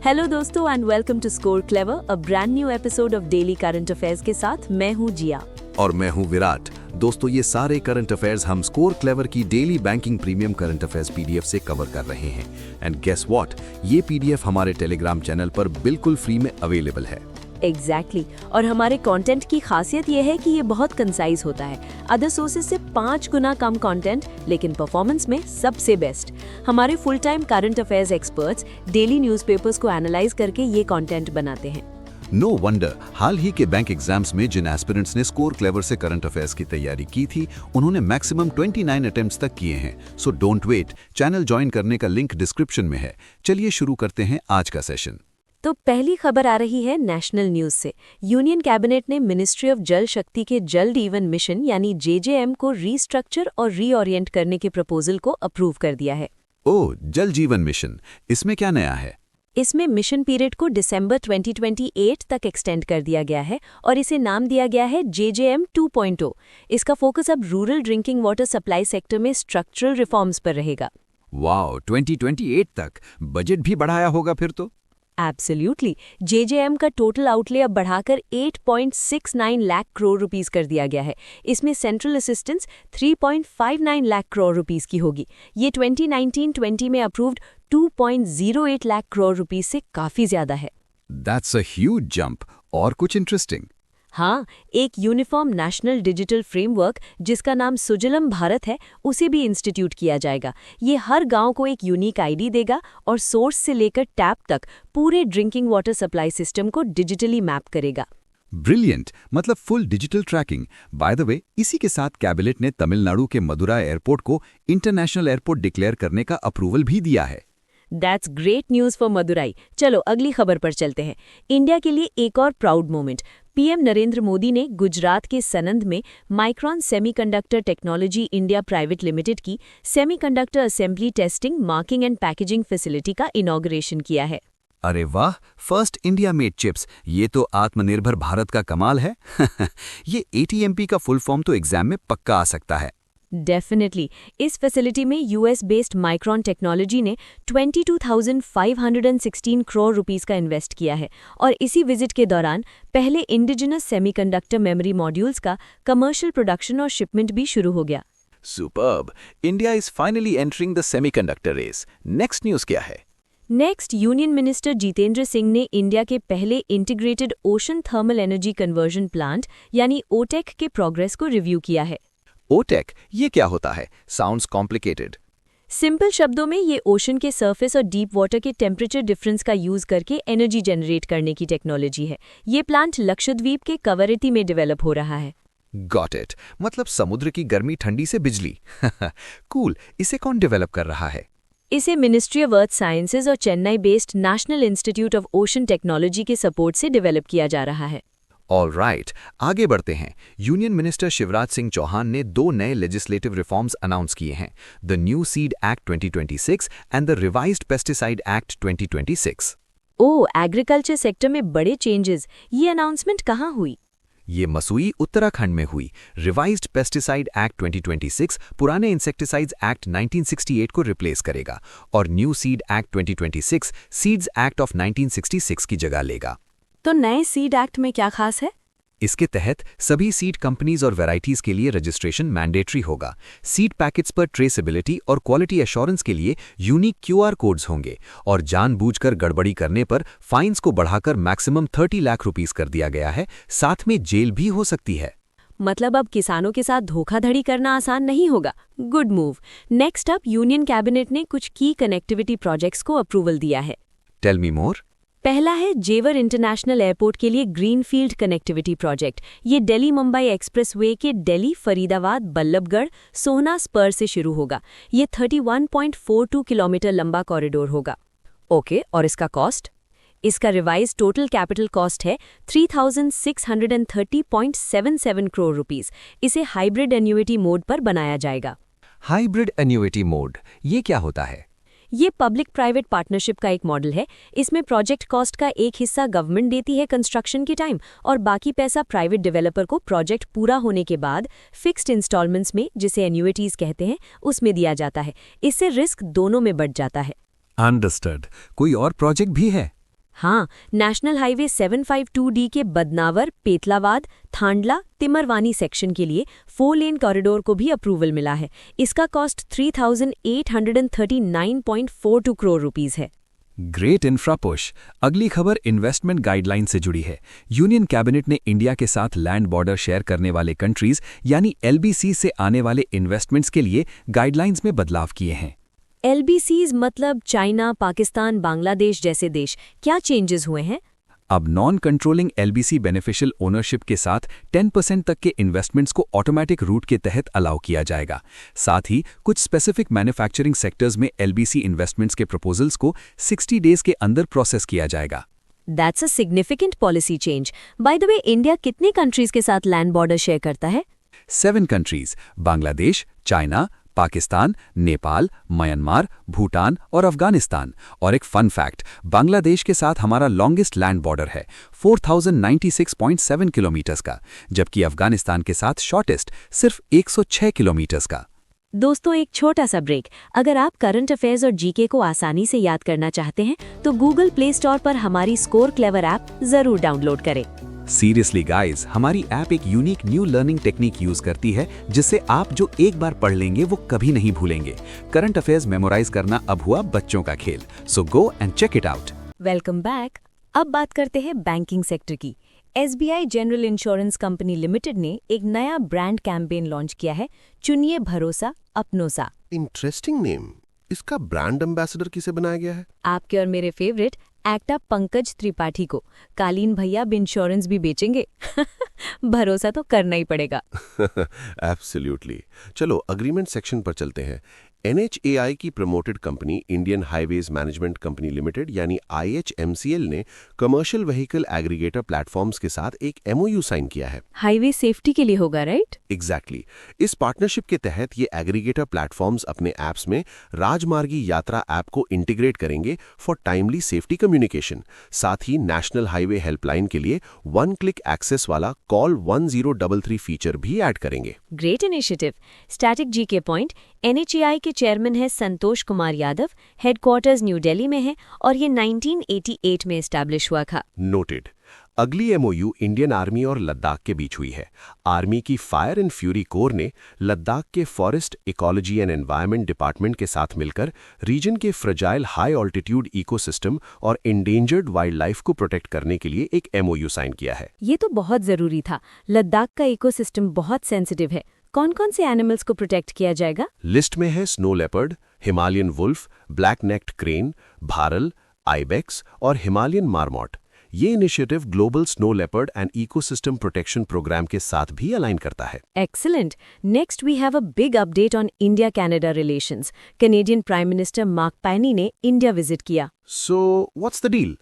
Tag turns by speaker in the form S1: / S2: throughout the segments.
S1: Hello दोस्तों and welcome to score clever, a brand new episode of daily current affairs के साथ मैं हूं जिया।
S2: और मैं हूं विराट। दोस्तों, ये सारे करंट अफेयर्स हम स्कोर क्लेवर की daily banking premium current affairs PDF से कवर कर रहे हैं। एंड गेस व्हाट, ये पीडीएफ हमारे टेलीग्राम चैनल पर बिल्कुल फ्री में अवेलेबल है।
S1: एग्जैक्टली और हमारे कंटेंट की खासियत ये है कि ये बहुत कंसाइज होता है। अदर सोर्सेज से 5 गुना कम कंटेंट, लेकिन परफॉर्मेंस में सबसे बेस्ट। हमारे full time current affairs experts daily newspapers को एनालाइज करके ये कंटेंट बनाते हैं।
S2: नो वंडर, हाल ही के बैंक एग्जाम्स में जिन एस्पिरेंट्स ने स्कोर क्लेवर से करंट अफेयर्स की तैयारी की थी, उन्होंने मैक्सिमम 29 अटेम्प्ट्स तक किए हैं। So don't wait, channel join करने का लिंक डिस्क्रिप्शन में है। चलिए शुरू करते हैं आज का सेशन।
S1: तो पहली खबर आ रही है नेशनल न्यूज से। यूनियन कैबिनेट ने मिनिस्ट्री ऑफ जल शक्ति के जल जीवन मिशन यानी जेजेएम को रीस्ट्रक्चर और रीओरिएंट करने के प्रपोजल को अप्रूव कर दिया है।
S2: ओह, जल जीवन मिशन, इसमें क्या नया है?
S1: इसमें मिशन पीरियड को दिसंबर 2028 तक एक्सटेंड कर दिया गया है और इसे नाम दिया गया है जेजेएम 2.0। इसका फोकस अब rural drinking water supply sector में स्ट्रक्चरल रिफॉर्म्स पर रहेगा।
S2: वाओ, 2028 तक बजट भी बढ़ाया होगा फिर तो।
S1: एब्सोल्युटली, जेजेएम का टोटल आउटले अब बढ़ाकर 8.69 लाख करोड़ रुपीस कर दिया गया है। इसमें central assistance 3.59 lakh crore rupees की होगी। ये 2019-20 में अप्रूव्ड 2.08 लाख करोड़ रुपीस से काफी ज्यादा है।
S2: That's a huge jump. और कुछ इंटरेस्टिंग?
S1: हाँ, एक यूनिफॉर्म नेशनल डिजिटल फ्रेमवर्क जिसका नाम सुजलम भारत है, उसे भी इंस्टीट्यूट किया जाएगा। ये हर गांव को एक यूनिक आईडी देगा और सोर्स से लेकर टैप तक पूरे ड्रिंकिंग वाटर सप्लाई सिस्टम को डिजिटली मैप करेगा।
S2: ब्रिलियंट, मतलब full digital tracking. By the way, इसी के साथ कैबिनेट ने तमिलनाडु के मदुरा एयरपोर्ट को इंटरनेशनल एयरपोर्ट डिक्लेयर करने का अप्रूवल भी दिया है।
S1: That's great news for Madurai. चलो अगली खबर पर चलते हैं। इंडिया के लिए एक और proud moment. PM Narendra Modi ने गुजरात के सनंद में Micron semiconductor technology India private limited की semiconductor assembly testing, marking and packaging facility का इनॉग्रेशन किया है।
S2: अरे वाह, फर्स्ट इंडिया मेड चिप्स, ये तो आत्मनिर्भर भारत का कमाल है। ये ATMP का फुल फॉर्म तो एग्जाम में पक्का आ सकता है।
S1: डेफिनेटली। इस फैसिलिटी में यूएस बेस्ड माइक्रॉन टेक्नोलॉजी ने 22,516 करोड़ रुपीस का इन्वेस्ट किया है और इसी विजिट के दौरान पहले इंडिजिनस सेमीकंडक्टर मेमोरी मॉड्यूल्स का कमर्शियल प्रोडक्शन और शिपमेंट भी शुरू हो गया।
S3: Superb! India is finally entering the semiconductor race. Next news क्या है?
S1: Next, union minister Jitendra Singh ने इंडिया के पहले integrated ocean thermal energy conversion plant यानी ओटेक के प्रोग्रेस को रिव्यू किया है।
S3: ओटेक, ये क्या होता है? Sounds complicated.
S1: सिंपल शब्दों में ये ओशन के सरफेस और डीप वाटर के टेम्परेचर डिफरेंस का यूज करके एनर्जी जनरेट करने की टेक्नोलॉजी है। ये प्लांट लक्षद्वीप के कवरत्ती में डेवलप हो रहा है।
S3: गॉट इट, मतलब समुद्र की गर्मी ठंडी से बिजली। कूल। इसे कौन डेवलप कर रहा है?
S1: इसे मिनिस्ट्री ऑफ अर्थ साइंसेज और Chennai based national institute of ocean technology के सपोर्ट से डेवलप किया जा रहा है।
S3: ऑल राइट, आगे बढ़ते हैं। यूनियन मिनिस्टर शिवराज सिंह चौहान ने 2 नए लेजिस्लेटिव रिफॉर्म्स अनाउंस किए हैं, the new seed act 2026 and the revised pesticide act 2026।
S1: Oh, agriculture sector में बड़े चेंजेस। ये अनाउंसमेंट कहाँ हुई?
S3: ये मसूई, उत्तराखंड में हुई। रिवाइज्ड पेस्टिसाइड एक्ट 2026 पुराने इंसेक्टिसाइड्स एक्ट 1968 को रिप्लेस करेगा और new seed act 2026 seeds act of 1966 की जगह लेगा।
S1: तो नए सीड एक्ट में क्या खास है?
S3: इसके तहत सभी सीड कंपनीज और वैराइटीज के लिए रजिस्ट्रेशन मैंडेटरी होगा। सीड पैकेट्स पर ट्रेसेबिलिटी और क्वालिटी एश्योरेंस के लिए यूनिक QR कोड्स होंगे और जानबूझकर गड़बड़ी करने पर फाइन्स को बढ़ाकर मैक्सिमम 30 लाख रुपीस कर दिया गया है। साथ में जेल भी हो सकती है।
S1: मतलब अब किसानों के साथ धोखाधड़ी करना आसान नहीं होगा। Good move. Next up, union cabinet ने कुछ की कनेक्टिविटी प्रोजेक्ट्स को अप्रूवल दिया है।
S3: टेल मी मोर।
S1: पहला है जेवर इंटरनेशनल एयरपोर्ट के लिए ग्रीनफील्ड कनेक्टिविटी प्रोजेक्ट। ये दिल्ली मुंबई एक्सप्रेसवे के दिल्ली, फरीदाबाद, बल्लभगढ़, सोहना स्पर से शुरू होगा। ये 31.42 किलोमीटर लंबा कॉरिडोर होगा। ओके, और इसका कॉस्ट? इसका रिवाइज टोटल कैपिटल कॉस्ट है 3,630.77 करोड़ रुपीस। इसे हाइब्रिड एन्युइटी मोड पर बनाया जाएगा।
S3: हाइब्रिड एन्युइटी मोड, ये क्या होता है?
S1: ये पब्लिक प्राइवेट पार्टनरशिप का एक मॉडल है। इसमें प्रोजेक्ट कॉस्ट का एक हिस्सा गवर्नमेंट देती है कंस्ट्रक्शन के टाइम और बाकी पैसा प्राइवेट डेवलपर को प्रोजेक्ट पूरा होने के बाद फिक्स्ड इंस्टॉलमेंट्स में, जिसे एन्युइटीज कहते हैं, उसमें दिया जाता है। इससे रिस्क दोनों में बढ़ जाता है।
S3: अंडरस्टूड। कोई और प्रोजेक्ट भी है?
S1: हाँ, नेशनल हाईवे 752D के बदनावर, पेतलावाद, थांडला, तिमरवानी सेक्शन के लिए 4 लेन कॉरिडोर को भी अप्रूवल मिला है। इसका कॉस्ट 3,839.42 करोड़ रुपीस है।
S3: Great infra push. अगली खबर इन्वेस्टमेंट गाइडलाइन से जुड़ी है। यूनियन कैबिनेट ने इंडिया के साथ लैंड बॉर्डर शेयर करने वाले कंट्रीज यानी LBC से आने वाले इन्वेस्टमेंट्स के लिए गाइडलाइंस में बदलाव किए हैं।
S1: LBCs मतलब चाइना, पाकिस्तान, बांग्लादेश जैसे देश। क्या चेंजेस हुए हैं?
S3: अब non controlling LBC beneficial ownership के साथ 10% तक के इन्वेस्टमेंट्स को ऑटोमेटिक रूट के तहत अलाउ किया जाएगा। साथ ही कुछ स्पेसिफिक मैन्युफैक्चरिंग सेक्टर्स में LBC इन्वेस्टमेंट्स के प्रपोजल्स को 60 डेज के अंदर प्रोसेस किया जाएगा।
S1: That's a significant policy change. By the way, India कितने कंट्रीज के साथ लैंड बॉर्डर शेयर करता है?
S3: 7 countries, Bangladesh, China, Pakistan, Nepal, Myanmar, Bhutan और अफगानिस्तान। और एक फन फैक्ट, बांग्लादेश के साथ हमारा लॉन्गेस्ट लैंड बॉर्डर है 4096.7 किलोमीटर्स का, जबकि अफगानिस्तान के साथ शॉर्टेस्ट सिर्फ 106 किलोमीटर्स का।
S1: दोस्तों, एक छोटा सा ब्रेक। अगर आप करंट अफेयर्स और जीके को आसानी से याद करना चाहते हैं तो गूगल प्ले स्टोर पर हमारी स्कोर क्लेवर ऐप जरूर डाउनलोड करें।
S3: सीरियसली गाइज, हमारी ऐप एक unique new learning technique use करती है जिससे आप जो एक बार पढ़ लेंगे वो कभी नहीं भूलेंगे। करंट अफेयर्स मेमोराइज करना अब हुआ बच्चों का खेल, so go and check it out.
S1: Welcome back. अब बात करते हैं बैंकिंग सेक्टर की। SBI general insurance company limited ने एक नया ब्रांड कैंपेन लॉन्च किया है, चुनिए भरोसा अपनों सा।
S4: Interesting name. इसका ब्रांड एम्बेसडर किसे बनाया गया है?
S1: आपके और मेरे फेवरेट एक्टर पंकज त्रिपाठी को। कालीन भैया अब इंश्योरेंस भी बेचेंगे। भरोसा तो करना ही पड़ेगा।
S4: एब्सोल्युटली। चलो अग्रीमेंट सेक्शन पर चलते हैं। NHAI की promoted company Indian highways management company limited यानी IHMCL ने कमर्शियल व्हीकल एग्रीगेटर प्लेटफॉर्म्स के साथ एक MOU साइन किया है।
S1: हाईवे सेफ्टी के लिए होगा, राइट?
S4: एग्जैक्टली। इस पार्टनरशिप के तहत ये एग्रीगेटर प्लेटफॉर्म्स अपने ऐप्स में राजमार्गी यात्रा ऐप को इंटीग्रेट करेंगे फॉर टाइमली सेफ्टी कम्युनिकेशन। साथ ही नेशनल हाईवे हेल्पलाइन के लिए 1 क्लिक एक्सेस वाला कॉल 1033 फीचर भी ऐड करेंगे।
S1: Great initiative. Static GK point. NHAI के चेयरमैन है संतोष कुमार यादव। हेडक्वार्टर्स न्यू दिल्ली में है और ये 1988 में एस्टैब्लिश हुआ था।
S4: नोटेड। अगली MOU इंडियन आर्मी और लद्दाख के बीच हुई है। आर्मी की फायर एंड फ्यूरी कोर ने लद्दाख के forest ecology and environment department के साथ मिलकर रीजन के फ्रेजाइल हाई ऑल्टीट्यूड इकोसिस्टम और इंडेंजर्ड वाइल्ड लाइफ को प्रोटेक्ट करने के लिए एक MOU साइन किया है।
S1: ये तो बहुत जरूरी था। लद्दाख का इकोसिस्टम बहुत सेंसिटिव है। कौन कौन से एनिमल्स को प्रोटेक्ट किया जाएगा?
S4: लिस्ट में है snow leopard, Himalayan wolf, black necked crane, bharal, ibex और हिमालयन मार्मॉट। ये initiative global snow leopard and ecosystem protection programme के साथ भी अलाइन करता है।
S1: Excellent. Next we have a big update on India-Canada relations. Canadian Prime Minister Mark Carney ने India visit किया।
S4: So, what's the deal?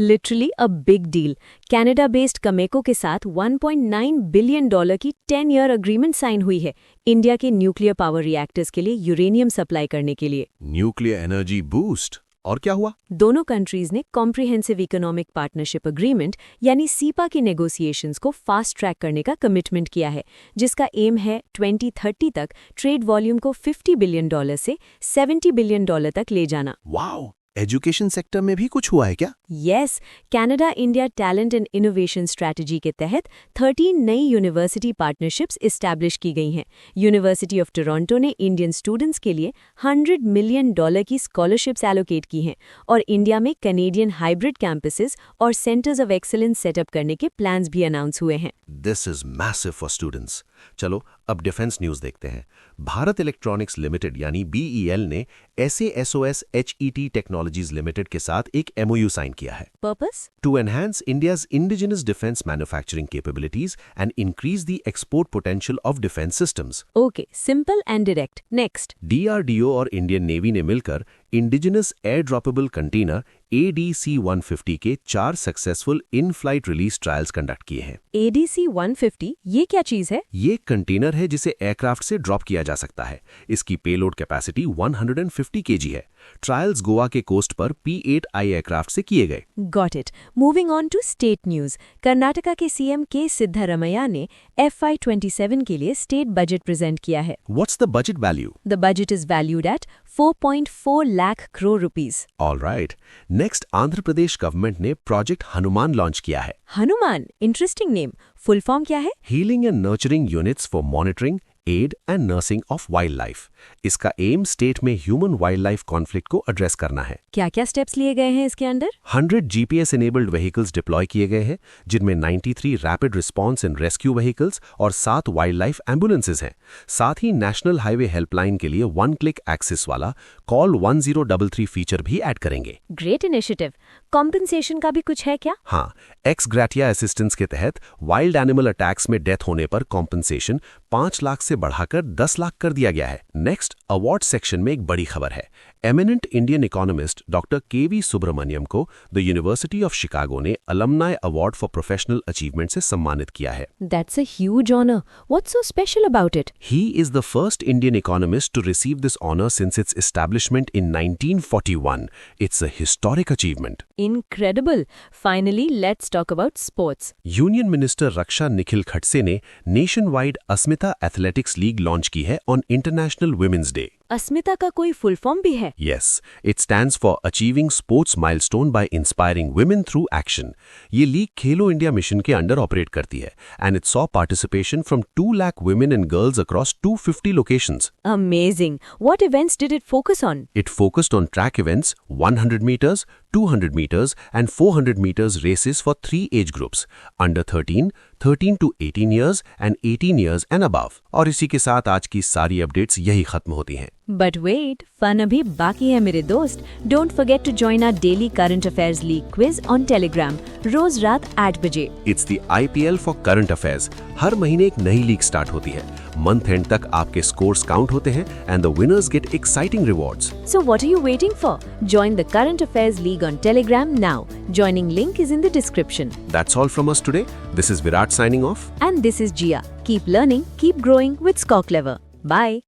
S1: Literally a big deal. Canada-based Cameco के साथ $1.9 billion की 10-year agreement साइन हुई है India के nuclear power reactors के लिए यूरेनियम सप्लाई करने के लिए।
S4: Nuclear energy boost. और क्या हुआ?
S1: दोनों कंट्रीज ने कॉम्प्रिहेंसिव इकोनॉमिक पार्टनरशिप एग्रीमेंट यानी सीपा की नेगोशिएशंस को फास्ट ट्रैक करने का कमिटमेंट किया है, जिसका एम है 2030 तक ट्रेड वॉल्यूम को $50 बिलियन से $70 बिलियन तक ले जाना।
S4: वाओ! एजुकेशन सेक्टर में भी कुछ हुआ है क्या?
S1: Yes, Canada India talent and innovation strategy के तहत 13 नई यूनिवर्सिटी पार्टनरशिप्स एस्टैब्लिश की गई हैं। यूनिवर्सिटी ऑफ टोरंटो ने इंडियन स्टूडेंट्स के लिए $100 मिलियन की स्कॉलरशिप्स एलोकेट की हैं और इंडिया में कैनेडियन हाइब्रिड कैंपसेस और सेंटर्स ऑफ एक्सीलेंस सेटअप करने के प्लान्स भी अनाउंस हुए हैं।
S4: This is massive for students. चलो अब डिफेंस न्यूज देखते हैं। भारत इलेक्ट्रॉनिक्स लिमिटेड यानी BEL ने SASOS HET टेक्नोलॉजीज लिमिटेड के साथ एक MOU साइन किया है।
S1: Purpose?
S4: To enhance India's indigenous defence manufacturing capabilities and increase the export potential of defence systems.
S1: Okay, simple and direct. Next.
S4: DRDO और Indian navy ने मिलकर indigenous air droppable container ADC-150 के 4 successful in flight release trials conduct किए हैं।
S1: ADC-150 ये क्या चीज है?
S4: ये कंटेनर है जिसे एयरक्राफ्ट से ड्रॉप किया जा सकता है। इसकी पेलोड कैपेसिटी 150 kg है। ट्रायल्स गोवा के कोस्ट पर P-8I एयरक्राफ्ट से किए गए।
S1: Got it. Moving on to state news. Karnataka के CM के सिद्धारमैया ने FY27 के लिए स्टेट बजट प्रेजेंट किया है।
S4: What's the budget value?
S1: The budget is valued at 4.4 lakh crore rupees.
S4: All right. Next, Andhra Pradesh government ने प्रोजेक्ट हनुमान लॉन्च किया है।
S1: Hanuman, interesting name. Full form क्या है?
S4: Healing and nurturing units for monitoring, aid and nursing of wildlife. इसका aim state में human wildlife conflict को address करना है।
S1: क्या क्या स्टेप्स लिए गए हैं इसके अंदर?
S4: 100 जीपीएस इनेबल्ड व्हीकल्स डिप्लॉय किए गए हैं, जिनमें 93 rapid response and rescue vehicles और 7 वाइल्ड लाइफ एम्बुलेंसेज हैं। साथ ही नेशनल हाईवे हेल्पलाइन के लिए 1 क्लिक एक्सेस वाला कॉल 1033 फीचर भी ऐड करेंगे।
S1: Great initiative. कॉम्पेंसेशन का भी कुछ है क्या?
S4: हाँ, एक्स ग्रेटिया असिस्टेंस के तहत वाइल्ड एनिमल अटैक्स में डेथ होने पर कॉम्पेंसेशन 5 लाख से बढ़ाकर 10 लाख कर दिया गया है। नेक्स्ट, अवार्ड सेक्शन में एक बड़ी खबर है। एमिनेंट इंडियन इकोनॉमिस्ट डॉक्टर केवी सुब्रमण्यम को द यूनिवर्सिटी ऑफ शिकागो ने alumni award for professional achievement से सम्मानित किया है।
S1: That's a huge honor. What's so special about it?
S4: He is the first Indian economist to receive this honor since its establishment in 1941. It's a historic achievement.
S1: Incredible. Finally, let's talk about sports.
S4: Union minister Raksha Nikhil Khadse ने nationwide Asmita athletics league launch की है on international women's day.
S1: Asmita का कोई full form भी है?
S4: Yes, it stands for Achieving Sports Milestone by Inspiring Women Through Action. ये league खेलो India mission के under operate करती है and it saw participation from 2 lakh women and girls across 250 locations.
S1: Amazing. What events did it focus on?
S4: It focused on track events, 100 meters, 200 meters and 400 meters races for 3 age groups, under 13, 13 to 18 years and 18 years and above. और इसी के साथ आज की सारी updates यही खत्म होती हैं।
S1: But wait, फन अभी बाकी है मेरे दोस्त। Don't forget to join our daily current affairs league quiz on Telegram, रोज रात 8 बजे।
S4: It's the IPL for current affairs. हर महीने एक नई लीग स्टार्ट होती है। मंथ एंड तक आपके स्कोर्स काउंट होते हैं and the winners get exciting rewards.
S1: So what are you waiting for? Join the current affairs league on Telegram now. Joining link is in the description.
S4: That's all from us today. This is Virat signing off.
S1: And this is Jia. Keep learning, keep growing with Score Clever. Bye.